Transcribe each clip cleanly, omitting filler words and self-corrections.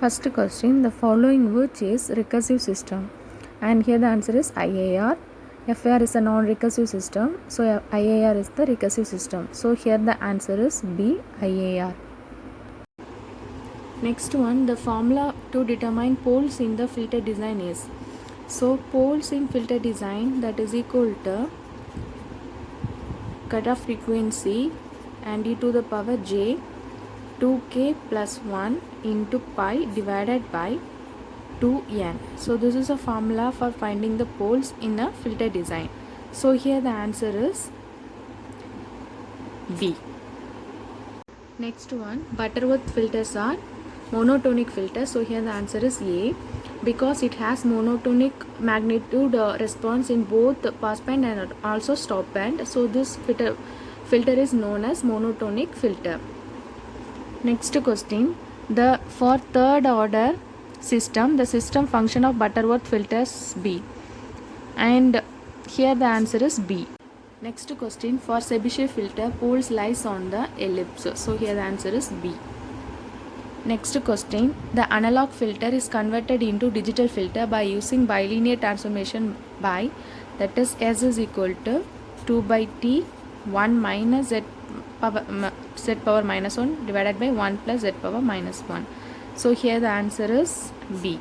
First question, the following which is recursive system? And here the answer is IAR. FAR is a non-recursive system, so IAR is the recursive system. So here the answer is B, IAR. Next one, the formula to determine poles in the filter design is. So poles in filter design, that is equal to cutoff frequency and e to the power j 2k plus 1 into pi divided by 2n. So this is a formula for finding the poles in a filter design. So here the answer is B. Next one, Butterworth filters are monotonic filters. So here the answer is A, because it has monotonic magnitude response in both passband and also stop band. So this filter is known as monotonic filter. Next question, for third order system, the system function of Butterworth filters B, and here the answer is B. Next question, for Chebyshev filter, poles lies on the ellipse. So here the answer is B. Next question, the analog filter is converted into digital filter by using bilinear transformation by, that is S is equal to 2 by T 1 minus Z power minus 1 divided by 1 plus Z power minus 1. So here the answer is B.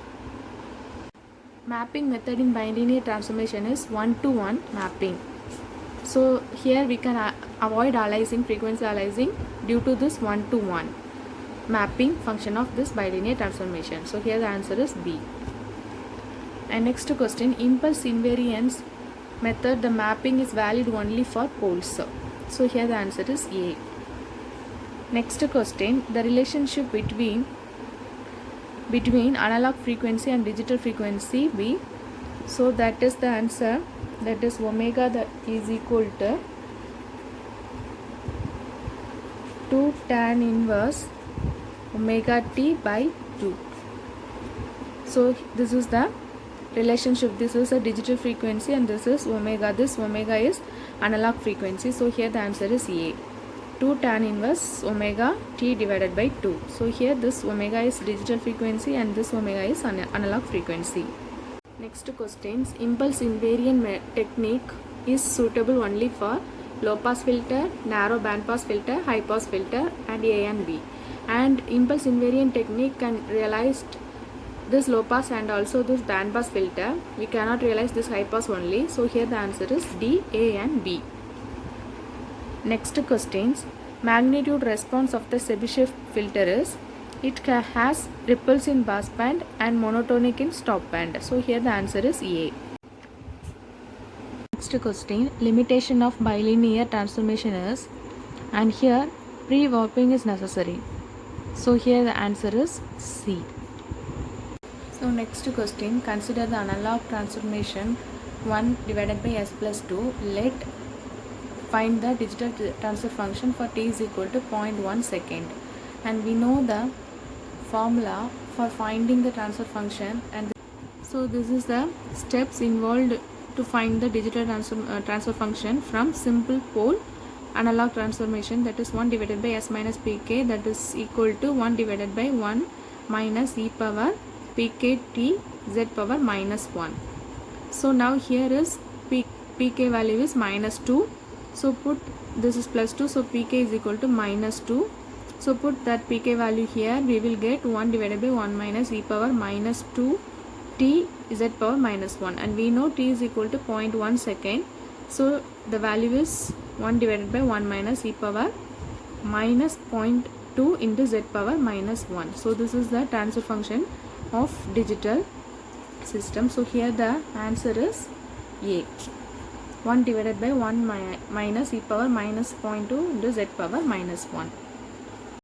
Mapping method in bilinear transformation is 1-to-1 mapping. So here we can avoid aliasing, frequency aliasing due to this 1-to-1 mapping function of this bilinear transformation. So here the answer is B. And next question, impulse invariance method, the mapping is valid only for poles. So here the answer is A. Next question, the relationship between analog frequency and digital frequency B. So that is the answer, that is omega that is equal to 2 tan inverse omega t by 2. So this is the relationship. This is a digital frequency and this is omega. This omega is analog frequency. So here the answer is A, 2 tan inverse omega t divided by 2. So here this omega is digital frequency and this omega is analog frequency. Next questions, impulse invariant technique is suitable only for low pass filter, narrow band pass filter, high pass filter and A and B. And impulse invariant technique can realize this low pass and also this band pass filter. We cannot realize this high pass only. So here the answer is D, A and B. Next questions, magnitude response of the Chebyshev filter is, it has ripples in pass band and monotonic in stop band. So here the answer is A. Next question, limitation of bilinear transformation is, and here pre-warping is necessary. So here the answer is C. So next question, consider the analog transformation 1 divided by S plus 2. Let find the digital transfer function for t is equal to 0.1 second. And we know the formula for finding the transfer function, and so this is the steps involved to find the digital transfer function from simple pole analog transformation, that is 1 divided by S minus pk, that is equal to 1 divided by 1 minus e power pk t z power minus 1. So now here is pk value is minus 2. So put this is plus 2, so pk is equal to minus 2. So put that pk value here, we will get 1 divided by 1 minus e power minus 2 t z power minus 1, and we know t is equal to 0.1 second. So the value is 1 divided by 1 minus e power minus 0.2 into z power minus 1. So this is the transfer function of digital system. So here the answer is A, 1 divided by 1 minus e power minus 0.2 into z power minus 1.